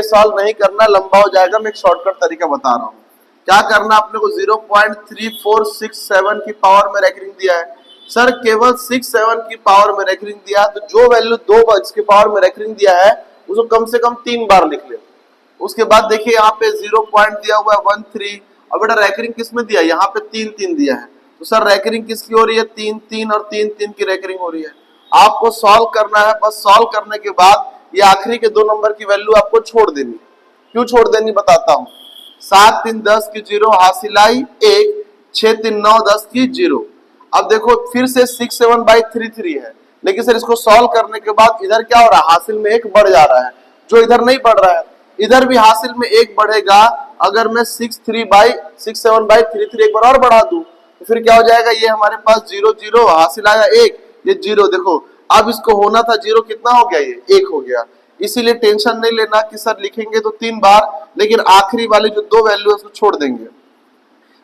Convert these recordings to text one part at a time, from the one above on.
ये सॉल्व नहीं करना, लंबा हो जाएगा। मैं एक शॉर्टकट तरीका बता रहा हूँ। क्या करना, अपने को 0.3467 की पावर में रेकरिंग दिया है सर, केवल 67 की पावर में रेकरिंग दिया, तो जो वैल्यू 2 की पावर में रेकरिंग दिया है उसको कम से कम 3 बार लिख ले। उसके बाद देखिए यहाँ पे 0 पॉइंट दिया हुआ है 13, और बेटा रैकरिंग किस में दिया, यहाँ पे 3 दिया है, तो सर रैकरिंग किसकी हो रही है, 3 और 3 की रैकरिंग हो रही है। आपको सॉल्व करना है, बस सॉल्व करने के बाद ये आखिरी के 2 नंबर की वैल्यू आपको छोड़ देनी। क्यों छोड़ देनी बताता हूँ। 7 3 10 की 0 हासिल आई 1, 6 3 9 10 की 0। अब देखो फिर से 67/33 है, लेकिन सर इसको सॉल्व करने के बाद इधर क्या हो रहा है, हासिल में 1 बढ़ जा रहा है, जो इधर नहीं बढ़ रहा है। इधर भी हासिल में 1 बढ़ेगा। अगर मैं 67/33 एक बार और बढ़ा दूं तो फिर क्या हो जाएगा, ये हमारे पास 0 0 हासिल आया 1, ये 0। देखो अब इसको होना था 0, कितना हो गया, ये 1 हो गया। इसीलिए टेंशन नहीं लेना कि सर लिखेंगे तो 3 बार, लेकिन आखिरी वाली जो 2 वैल्यू है उसको छोड़ देंगे।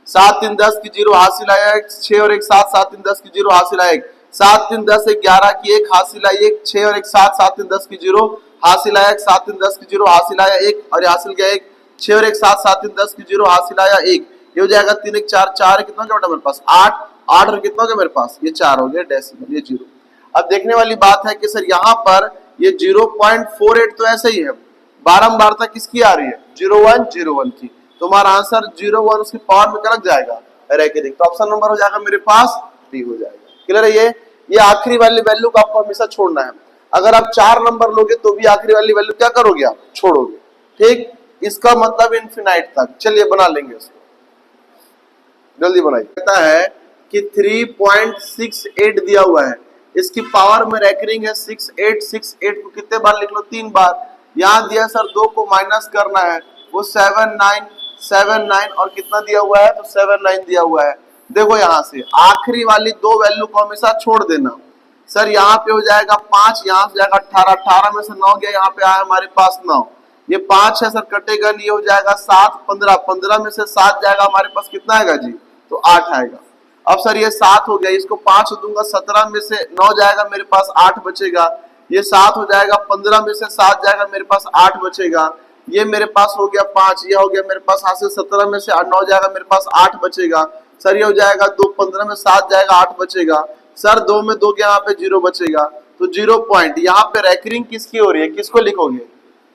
7 3 10 की 0 हासिल आया 6 और 1 7, 7 3 10 की 0 हासिल आया 7 3 10 11 की 1 हासिल आई 1, 6 और 1 7, 7 3 10 की 0 हासिल आया 7 3 10 की 0 हासिल आया 1, और हासिल गया 1, 6 और 1 7, 7 3 10 की 0 हासिल आया 1। ये हो जाएगा 3 1 4, 4 कितना क्या बेटा मेरे पास 8, 8 और कितना क्या मेरे पास ये 4 हो गया डेसिमल, ये 0। अब देखने वाली बात है कि सर यहाँ पर ये 0.48 तो ऐसे ही है, बारंबारता किसकी आ रही है, 0101 की, तुम्हारा आंसर 01 उसकी पावर में कलग जाएगा रैकरिंग, तो ऑप्शन नंबर हो जाएगा मेरे पास डी हो जाएगा। क्लियर है ये आखिरी वाली वैल्यू को आपको हमेशा छोड़ना है। अगर आप 4 नंबर लोगे तो भी आखिरी वाली वैल्यू क्या करोगे, आप छोड़ोगे। ठीक, इसका मतलब इनफिनाइट तक। चलिए बना लेंगे इसको, जल्दी बनाइए। कहता है कि 3.68 दिया हुआ है, इसकी पावर में रैकरिंग है 6868 को कितने बार लिख लो, 3 बार। यहाँ दिया सर 2 को माइनस करना है, वो 7979 और कितना दिया हुआ है, तो 79 दिया हुआ है। देखो यहाँ से आखिरी वाली 2 वैल्यू को हमेशा छोड़ देना। सर यहाँ पे हो जाएगा 5, यहाँ से जाएगा 18, 18 में से 9 गया, यहाँ पे आया हमारे पास 9, ये 5 है सर कटेगा नहीं, हो जाएगा 7, 15, 15 में से 7 जाएगा हमारे पास कितना आएगा जी, तो 8 आएगा। अब सर ये 7 हो गया, इसको 5 दूंगा, 17 में से 9 जाएगा मेरे पास 8 बचेगा, ये 7 हो जाएगा, 15 में से 7 जाएगा मेरे पास 8 बचेगा, ये मेरे पास हो गया 5, ये हो गया मेरे पास हासिल, 17 में से 9 जाएगा मेरे पास 8 बचेगा। सर ये हो जाएगा 2, 15 में 7 जाएगा 8 बचेगा, सर 2 में 2 के यहाँ पे 0 बचेगा, तो 0 पॉइंट। यहाँ पे रैकरिंग किसकी हो रही है, किसको लिखोगे,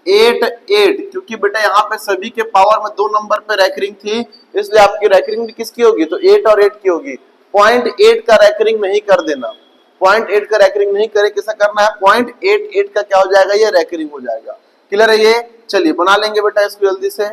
8 8, क्योंकि बेटा यहाँ पे सभी के पावर में 2 नंबर पे रैकरिंग थी, इसलिए आपकी रैकरिंग भी किसकी होगी, तो 8 और 8 की होगी। 0.8 का रैकरिंग नहीं कर देना, 0.8 का रैकरिंग नहीं करे, कैसा करना है, 0.88 का क्या हो जाएगा, ये रैकरिंग हो जाएगा। क्लियर है ये, चलिए बना लेंगे बेटा इसको जल्दी से।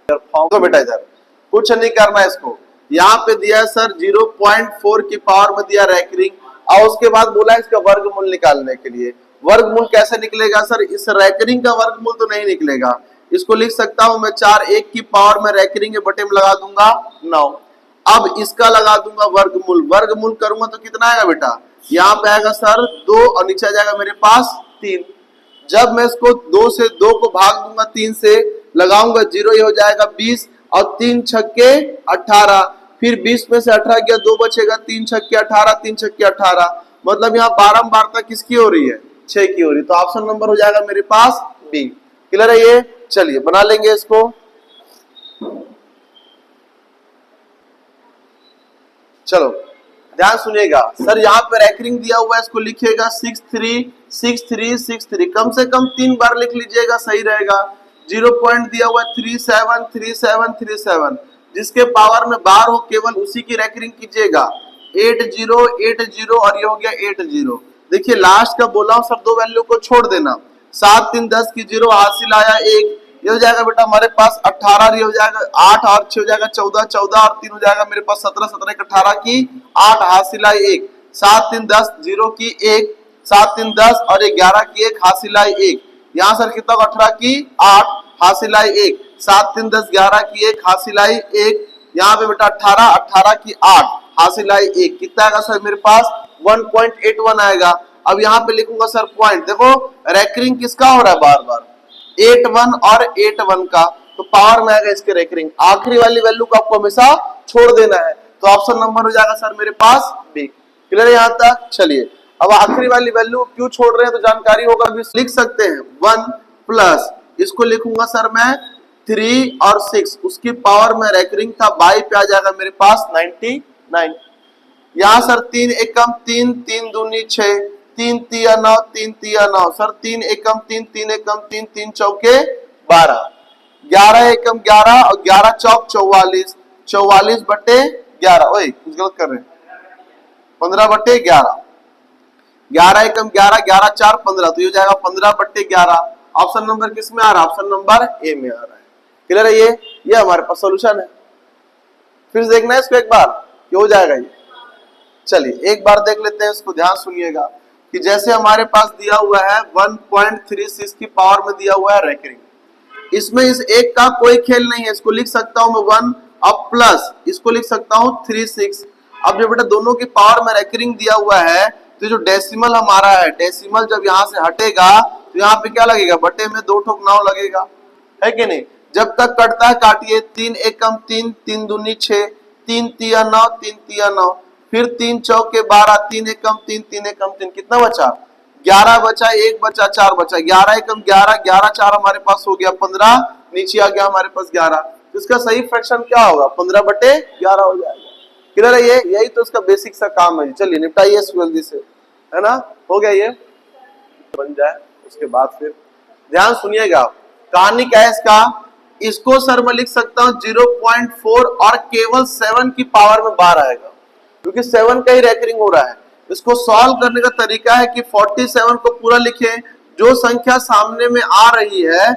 तो बेटा इधर कुछ नहीं करना है इसको, यहाँ पे दिया सर 0.4 की पावर में दिया रैकरिंग, और उसके बाद बोला इसका वर्गमूल निकालने के लिए। वर्गमूल कैसे निकलेगा सर, इस रैकरिंग का वर्गमूल तो नहीं निकलेगा, इसको लिख सकता हूं मैं 4 1 की पावर में रैकरिंग के बटे में लगा दूंगा 9। अब इसका लगा दूंगा वर्गमूल, वर्गमूल करूंगा तो कितना आएगा बेटा, यहाँ पे आएगा सर 2 और नीचे आ जाएगा मेरे पास 3। जब मैं इसको 2 से 2 को भाग दूंगा 3 से, लगाऊंगा 0, ये हो जाएगा 20, और 3 छक्के 18, फिर 20 में से 18 गया 2 बचेगा, 3 छक्के 18, 3 छक्के 18, मतलब यहाँ बारंबारता किसकी हो रही है, 6 की हो रही, तो ऑप्शन नंबर हो जाएगा मेरे पास बी। क्लियर है ये, चलिए बना लेंगे इसको। चलो ध्यान सुनिएगा, सर यहाँ पे रैकरिंग दिया हुआ है, इसको लिखिएगा 636363, कम से कम 3 बार लिख लीजिएगा, सही रहेगा। 0 पॉइंट दिया हुआ है 373737, जिसके पावर में बार हो केवल उसी की रैकरिंग कीजिएगा। 8080 और ये हो गया 80। देखिए लास्ट का बोला हूं सर 2 वैल्यू को छोड़ देना। 7 3 10 की 0 हासिल आया 1, ये हो जाएगा बेटा हमारे पास 18, ये हो जाएगा 8 और 6 हो जाएगा 14, 14 और 3 हो जाएगा मेरे पास 17, 17 18 की 8 हासिल आई 1, 7 3 10 0 की 1, 7 3 10 और 11 की 1 हासिल आई 1, यहाँ सर कितना 18 की 8 हासिल आई 1, 7 3 10 11 की 1 हासिल आई 1, यहाँ पे बेटा 18 18 की 8 हासिल आई 1, कितना आएगा सर मेरे पास 1.81 आएगा। अब यहाँ पे लिखूंगा सर पॉइंट, देखो रैकरिंग किसका हो रहा है बार बार, 81 और 81 का, तो पावर में आएगा इसके रैकरिंग। आखिरी वाली वैल्यू को आपको हमेशा छोड़ देना है, तो ऑप्शन नंबर हो जाएगा सर मेरे पास बी। क्लियर है यहाँ तक, चलिए अब आखिरी वाली वैल्यू क्यों छोड़ रहे हैं तो जानकारी होगा, भी लिख सकते हैं 1 प्लस इसको लिखूंगा सर मैं 3 और 6, उसकी पावर में रेकरिंग था, बाई पे आ जाएगा मेरे पास 99। यहाँ सर 3 एकम 3, 3 दूनी 6, 3 तिया 9, 3 तिया 9, सर 3 एकम 3, 3 एकम 3, 3 चौके 12, 11 एकम 11 और 11 चौक 44, 44 बटे 11, ओए कुछ गलत कर रहे हैं, 15 बटे 11, 11 एकम 11, 11 4 15, तो ये जाएगा 15 बटे 11। ऑप्शन नंबर किस में आ रहा है, ऑप्शन नंबर ए में आ रहा है। क्लियर है ये हमारे पास सोल्यूशन है। फिर से देखना है इसको एक बार कि हो जाएगा ये। चलिए एक बार देख लेते हैं इसको, ध्यान सुनिएगा कि जैसे हमारे पास दिया हुआ है 1.36 की पावर में दिया हुआ है रेकरिंग, इसमें इस एक का कोई खेल नहीं है, इसको लिख सकता हूं मैं 1 अब प्लस इसको लिख सकता हूं 36। अब जब बेटा दोनों की पावर में रेकरिंग दिया हुआ है तो जो डेसिमल हमारा है, डेसिमल जब यहां से हटेगा तो यहाँ पे क्या लगेगा, बटे में 2 ठोक 9 लगेगा, है कि नहीं। जब तक कटता है काटिए, 3 एकम 3, 3 दूनी 6, 3 तिया 9, 3 तिया 9, फिर 3 चौके 12, 3 एकम 3, 3 एकम 3, कितना बचा 11 बचा, 1 बचा 4 बचा, 11 एकम 11, 11 4 हमारे पास हो गया 15, नीचे आ गया हमारे पास 11, तो इसका सही फ्रैक्शन क्या होगा 15 बटे 11 हो जाएगा। क्लियर है ये, यही तो इसका बेसिक सा काम है। चलिए निपटाइए जल्दी से, है ना, हो गया ये बन जाए, उसके बाद फिर ध्यान सुनिएगा कहानी क्या है इसका। इसको सर मैं लिख सकता हूं 0.4 और केवल 7 की पावर में 12 आएगा, क्योंकि 7 का ही रेकरिंग हो रहा है। इसको सॉल्व करने का तरीका है कि 47 को पूरा लिखें, जो संख्या सामने में आ रही है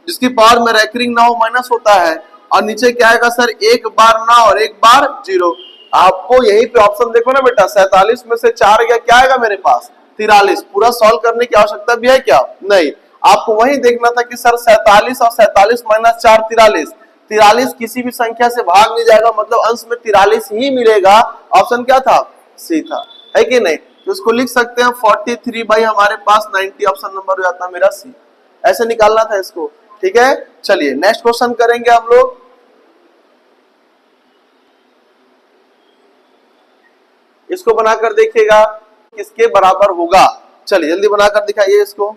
जिसकी पावर में रेकरिंग ना हो माइनस होता है, और नीचे क्या आएगा सर, एक बार ना और एक बार 0। आपको यही पे ऑप्शन देखो ना बेटा, 47 में से 4 गया, क्या आएगा मेरे पास 43। पूरा सॉल्व करने की आवश्यकता भी है क्या, नहीं, आपको वही देखना था कि सर 47 और 47 माइनस 4 43, 43 किसी भी संख्या से भाग नहीं जाएगा, मतलब अंश में 43 ही मिलेगा। ऑप्शन क्या था, सी था, है कि नहीं। तो इसको लिख सकते हैं 43 बाई हमारे पास 90, ऑप्शन नंबर हो जाता है मेरा सी। ऐसे निकालना था इसको, ठीक है। चलिए नेक्स्ट क्वेश्चन करेंगे हम लोग। इसको बनाकर देखिएगा किसके बराबर होगा। चलिए जल्दी बनाकर दिखाइए इसको।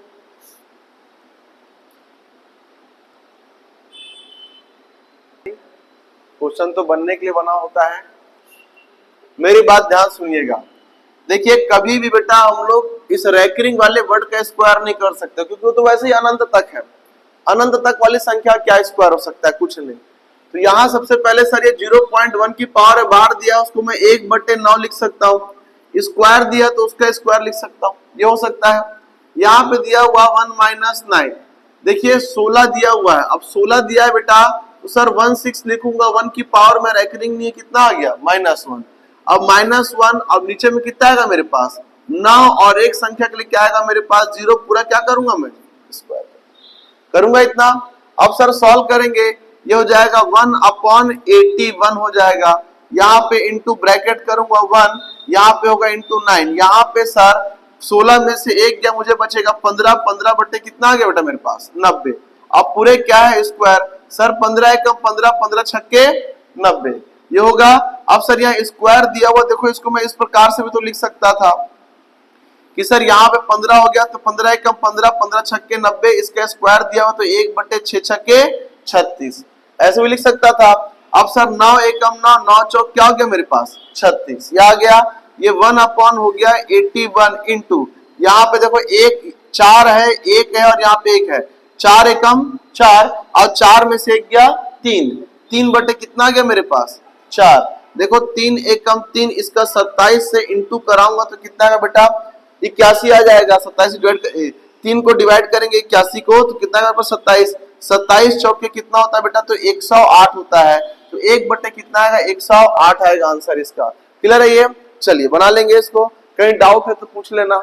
क्वेश्चन तो बनने के लिए बना होता है, मेरी बात ध्यान सुनिएगा। देखिए कभी भी बेटा हम लोग इस रेकरिंग वाले वर्ड का स्क्वायर नहीं कर सकते, क्योंकि वो तो वैसे ही अनंत तक है। अनंत तक वाली संख्या क्या स्क्वायर हो सकता है, कुछ नहीं। तो यहाँ सबसे पहले सर ये 0.1 की पावर बाहर दिया, उसको मैं 1/9 लिख सकता हूँ। स्क्वायर दिया तो उसका स्क्वायर लिख सकता हूँ, ये हो सकता है। यहाँ पे दिया हुआ 1 - 9, देखिए 16 दिया हुआ है। अब 16 दिया है बेटा तो सर 16 लिखूंगा, 1 की पावर में रेकरिंग नहीं है, कितना आ गया -1। अब -1, अब नीचे में कितना आएगा मेरे पास 9, और एक संख्या के लिए क्या आएगा मेरे पास 0। पूरा क्या करूंगा मैं, स्क्वायर करूंगा इतना। अब सर सॉल्व करेंगे, ये हो जाएगा 1/81 हो जाएगा। यहाँ पे इंटू ब्रैकेट करूंगा 1, यहाँ पे होगा इंटू 9, यहाँ पे सर 16 में से 1 गया, मुझे बचेगा 15, 15 बटे कितना आ गया बेटा मेरे पास 90। अब पूरे क्या है स्क्वायर, सर 15 एकम 15, 15 छक्के 90, ये होगा। अब सर यहाँ स्क्वायर दिया हुआ, देखो इसको मैं इस प्रकार से भी तो लिख सकता था कि सर यहाँ पे 15 हो गया तो 15 एकम 15, 15 छक्के 90, इसका स्क्वायर दिया हुआ तो 1/6 छक्के 36, ऐसे भी लिख सकता था। अब सर 9 एकम 9, 9 चौक क्या हो गया मेरे पास 36, ये आ गया। ये 1 हो गया 81 इंटू, यहाँ पे देखो 1 4 है, 1 है और यहाँ पे 1 है, 4 एकम 4, और 4 में से 1 गया 3, 3 बटे कितना आ गया मेरे पास 4। देखो 3 एकम 3, इसका 27 से इंटू कराऊंगा तो कितना आएगा बेटा 81 आ जाएगा। 27 3 को डिवाइड करेंगे 81 को तो कितना आएगा 27, 27 चौके कितना होता है बेटा, तो 108 होता है। तो 1 बटे कितना आएगा 108 आएगा आंसर इसका। क्लियर है ये, चलिए बना लेंगे इसको। कहीं डाउट है तो पूछ लेना।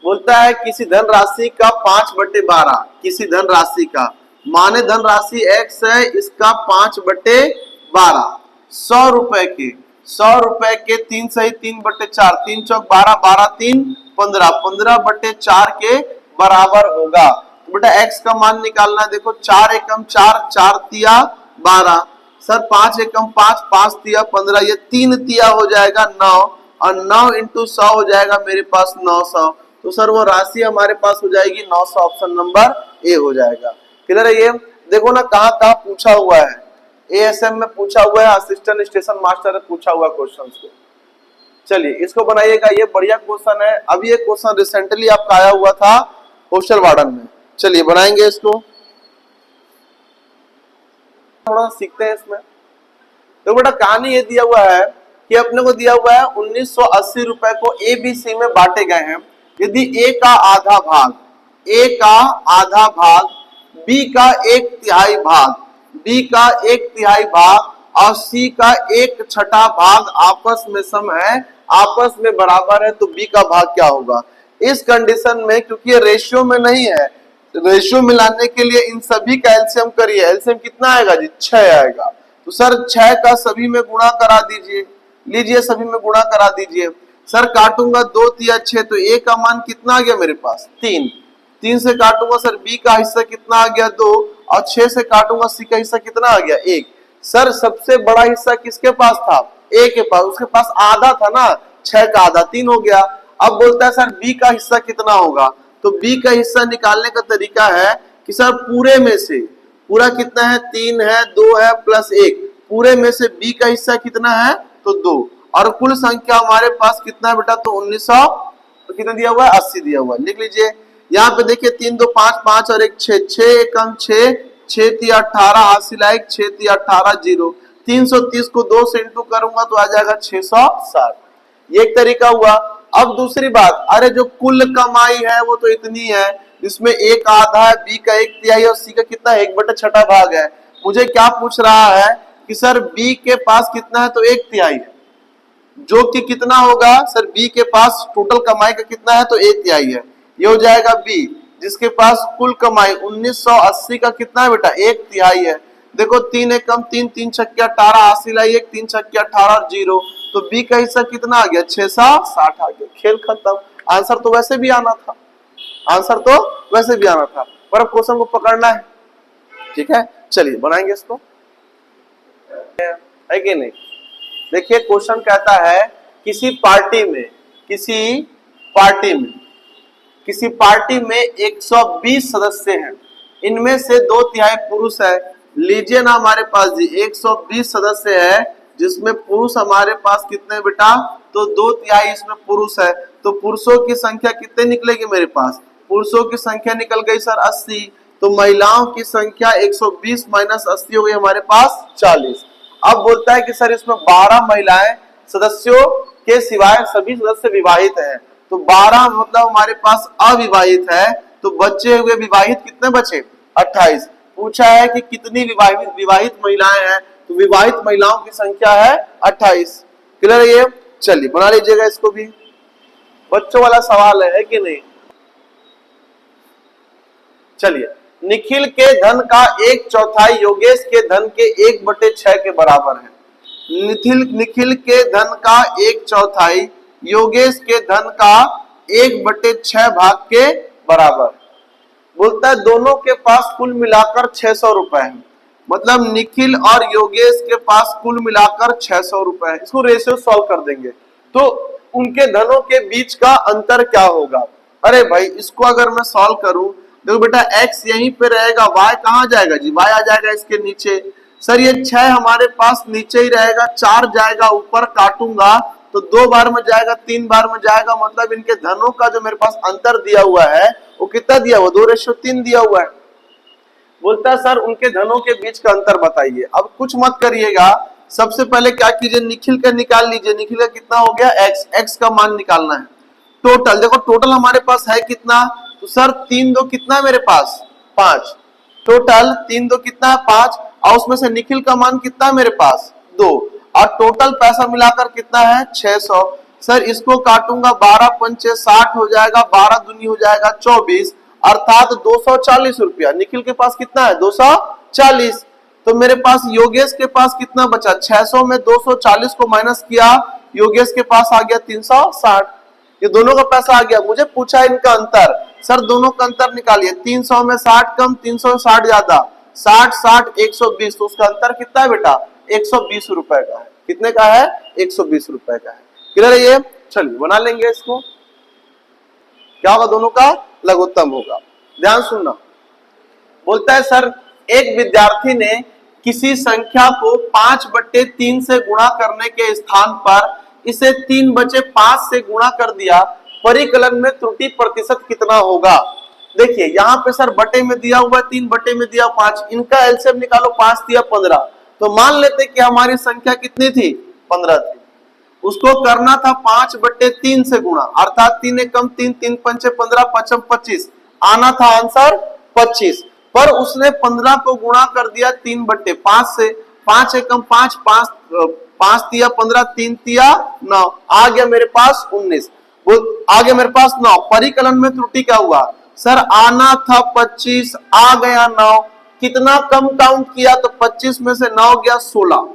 बोलता है किसी धन राशि का 5/12, किसी धन राशि का, माने धन राशि x है, इसका 5/12, 100 रुपए के, 100 रुपए के 3 सही 3/4, 3 चौक 12, 12 3 15, 15/4 के बराबर होगा। तो बेटा x का मान निकालना है। देखो 4 एकम 4, 4 तिया 12, सर 5 एकम 5, 5 तिया 15, ये 3 तिया हो जाएगा 9, और 9 इंटू 100 हो जाएगा मेरे पास 900। तो सर वो राशि हमारे पास हो जाएगी 900, ऑप्शन नंबर ए हो जाएगा। क्लियर है? ये देखो ना कहाँ कहाँ पूछा हुआ है, एएसएम में पूछा हुआ है, असिस्टेंट स्टेशन मास्टर ने पूछा हुआ क्वेश्चन को। चलिए इसको बनाइएगा, ये बढ़िया क्वेश्चन है। अभी ये क्वेश्चन रिसेंटली आपका आया हुआ था हॉस्टल वार्डन में। चलिए बनाएंगे इसको, थोड़ा सीखते हैं इसमें। तो बेटा कहानी ये दिया हुआ है कि अपने को दिया हुआ है 1980 रुपए को एबीसी में बांटे गए हैं। यदि ए का आधा भाग, ए का आधा भाग, बी का 1/3 भाग, बी का 1/3 भाग और सी का 1/6 भाग आपस में सम है, आपस में बराबर है, तो बी का भाग क्या होगा? इस कंडीशन में क्योंकि ये रेशियो में नहीं है, रेशियो मिलाने के लिए इन सभी का एलसीएम करिए। एलसीएम कितना आएगा जी? 6 आएगा। तो सर 6 का सभी में गुणा करा दीजिए, लीजिए सभी में गुणा करा दीजिए। सर काटूंगा 2 तिया 6, तो ए का मान कितना आ गया मेरे पास? 3। 3 से काटूंगा सर बी का हिस्सा कितना आ गया? 2। और 6 से काटूंगा सी का हिस्सा कितना आ गया? 1। सर सबसे बड़ा हिस्सा किसके पास था? ए के पास। उसके पास आधा था ना, 6 का आधा 3 हो गया। अब बोलता है सर बी का हिस्सा कितना होगा? तो बी का हिस्सा निकालने का तरीका है कि सर पूरे में से, पूरा कितना है? 3 है, 2 है प्लस 1, पूरे में से बी का हिस्सा कितना है? तो 2। और कुल संख्या हमारे पास कितना है बेटा? तो 1900, तो कितना दिया हुआ है? 80 दिया हुआ है। लिख लीजिए यहाँ पे देखिए 3 2 5 5 और 1 6, 6 एकम 6, 6 तिया 18, हासिल 6 तिया 18 0। 330 को 2 से इंटू करूंगा तो आ जाएगा 660। ये एक तरीका हुआ। अब दूसरी बात, अरे जो कुल कमाई है वो तो इतनी है, जिसमें ए का आधा है, बी का 1/3 और सी का कितना? 1/6 भाग है। मुझे क्या पूछ रहा है कि सर बी के पास कितना है? तो 1/3 है, जो कि कितना होगा? सर बी के पास टोटल कमाई का कितना है? तो 1/3 है। ये हो जाएगा बी, जिसके पास कुल कमाई 1980 का कितना है बेटा? 1/3 है। देखो 3 एकम 3, 3 छक्के 18, हासिल 1, 3 छक्के 18 और 0। तो बी का हिस्सा कितना आ गया? 660 आ गया। खेल खत्म। आंसर तो वैसे भी आना था, आंसर तो वैसे भी आना था, पर अब क्वेश्चन को पकड़ना है। ठीक है, चलिए बनाएंगे इसको, है कि नहीं? देखिए क्वेश्चन कहता है किसी पार्टी में, किसी पार्टी में 120 सदस्य हैं, इनमें से 2/3 पुरुष है। लीजिए ना हमारे पास जी 120 सदस्य है, जिसमें पुरुष हमारे पास कितने बेटा? तो 2/3 इसमें पुरुष है। तो पुरुषों की संख्या कितने निकलेगी मेरे पास? पुरुषों की संख्या निकल गई सर 80। तो महिलाओं की संख्या 120 माइनस 80 हो गई हमारे पास 40। अब बोलता है कि सर इसमें 12 महिलाएं सदस्यों के सिवाय सभी सदस्य विवाहित हैं। तो 12 मतलब हमारे पास अविवाहित है, तो बचे हुए विवाहित कितने बचे? 28। पूछा है कि कितनी विवाहित महिलाएं हैं? तो विवाहित महिलाओं की संख्या है 28। क्लियर है ये? चलिए बना लीजिएगा इसको भी, बच्चों वाला सवाल है कि नहीं? चलिए, निखिल के धन का 1/4 योगेश के धन के 1/6 के बराबर है। निखिल के धन का 1/4 योगेश के धन का 1/6 भाग के बराबर। बोलता है दोनों के पास कुल मिलाकर 600 रुपए है, मतलब निखिल और योगेश के पास कुल मिलाकर 600 रुपए है। इसको रेशियो सॉल्व कर देंगे तो उनके धनों के बीच का अंतर क्या होगा? अरे भाई इसको अगर मैं सॉल्व करूं, देखो बेटा x यहीं पे रहेगा, y कहाँ जाएगा जी? y आ जाएगा इसके नीचे। सर ये 6 हमारे पास नीचे ही रहेगा, 4 जाएगा ऊपर, काटूंगा तो 2 बार में जाएगा, 3 बार में जाएगा, मतलब इनके धनों का जो मेरे पास अंतर दिया हुआ है वो कितना दिया हुआ? 2:3 दिया हुआ है। बोलता है सर उनके धनों के बीच का अंतर बताइए। अब कुछ मत करिएगा, सबसे पहले क्या कीजिए, निखिल का निकाल लीजिए। निखिल का कितना हो गया? x का मान निकालना है। टोटल देखो, टोटल हमारे पास है कितना? तो सर 3 2 कितना है मेरे पास? 5। टोटल 3 2 कितना है? 5। और उसमें से निखिल का मान कितना है मेरे पास? 2। और टोटल पैसा मिलाकर कितना है? 600। सर इसको काटूंगा, 12 पंचे 60 हो जाएगा, 12 दूनी हो जाएगा 24, अर्थात 240 रुपया। निखिल के पास कितना है? 240। तो मेरे पास योगेश के पास कितना बचा? 600 में 240 को माइनस किया, योगेश के पास आ गया 360। ये दोनों का पैसा आ गया। मुझे पूछा इनका अंतर, सर दोनों का अंतर निकालिए। 300 में 60 कम, 360 ज्यादा, 60 60 120, तो उसका अंतर कितना है बेटा? 120 रुपए का है। कितने का है? 120 रुपए का है। क्लियर है ये? चलिए बना लेंगे इसको। क्या होगा? दोनों का लघुत्तम होगा। ध्यान सुनना, बोलता है सर एक विद्यार्थी ने किसी संख्या को 5/3 से गुणा करने के स्थान पर इसे 3/5 से गुणा कर दिया, परिकलन में त्रुटि प्रतिशत कितना होगा? देखिए यहाँ पे सर बटे में दिया हुआ 3, बटे में दिया 5, इनका एलसीएम निकालो, 5 दिया 15, तो मान लेते कि हमारी संख्या कितनी थी? 15 थी। उसको करना था 5/3 से गुणा, अर्थात 3 एकम 3, 3 पंचे 15, 5 25, आना था आंसर 25, पर उसने 15 को गुणा कर दिया 3/5 से। 5 एकम 5, 5 दिया 15, 3 दिया 9, आ गया मेरे पास 19, आ गया मेरे पास 9। परिकलन में त्रुटि क्या हुआ? सर आना था 25, आ गया 9, कितना कम काउंट किया? तो 25 में से 9 गया 16,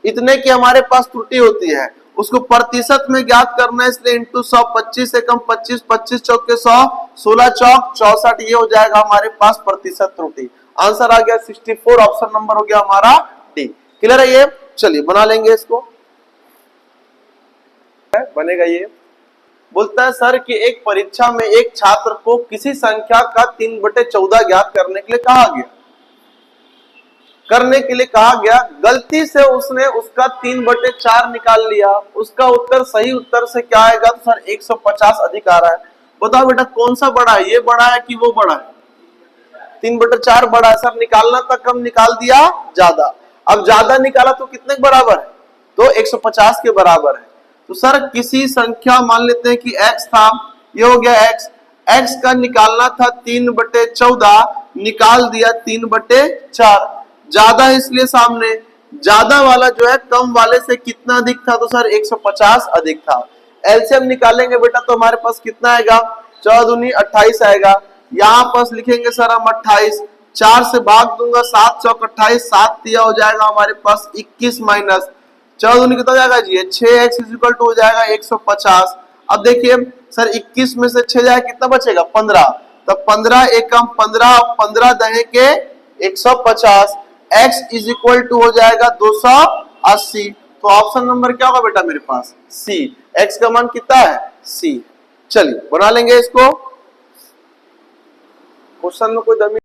इतने की हमारे पास त्रुटि होती है। उसको प्रतिशत में ज्ञात करना है, इसलिए इंटू 100, 25 एकम 25, 25 चौके 100, 16 चौक 64, ये हो जाएगा हमारे पास प्रतिशत त्रुटि। आंसर आ गया 64, ऑप्शन नंबर हो गया हमारा डी। क्लियर है ये? चलिए बना लेंगे इसको, बनेगा ये। बोलता है सर कि एक परीक्षा में एक छात्र को किसी संख्या का 3/14 ज्ञात करने के लिए कहा गया, गलती से उसने उसका 3/4 निकाल लिया, उसका उत्तर सही उत्तर से क्या आएगा? तो सर 150 अधिक आ रहा है। बताओ बेटा कौन सा बड़ा है, ये बड़ा है कि वो बड़ा है? 3/4 बड़ा है सर, निकालना था कम, निकाल दिया ज्यादा। अब ज्यादा निकाला तो कितने के बराबर है? तो 150 के बराबर है। तो सर किसी संख्या, मान लेते हैं कि x था, ये हो गया x का निकालना था 3/14, निकाल दिया 3/4, ज्यादा इसलिए सामने, ज्यादा वाला जो है कम वाले से कितना अधिक था? तो सर 150 अधिक था। एलसीएम निकालेंगे बेटा तो हमारे पास कितना आएगा? 14 दूनी 28 आएगा। यहाँ पास लिखेंगे सर हम 28, 4 से भाग दूंगा, 7 चौक 28, 7 दिया हो जाएगा हमारे पास 21 माइनस 14 दूनी कितना हो जाएगा जी? 6x इक्वल टू हो जाएगा 150। अब देखिए सर 21 में से 6 जाएगा, कितना बचेगा? 15, तब 15 एकम 15, 15 दहे के 150, x इज इक्वल टू हो जाएगा 280। तो ऑप्शन नंबर क्या होगा बेटा मेरे पास? सी। x का मान कितना है? सी। चलिए बना लेंगे इसको। क्वेश्चन में कोई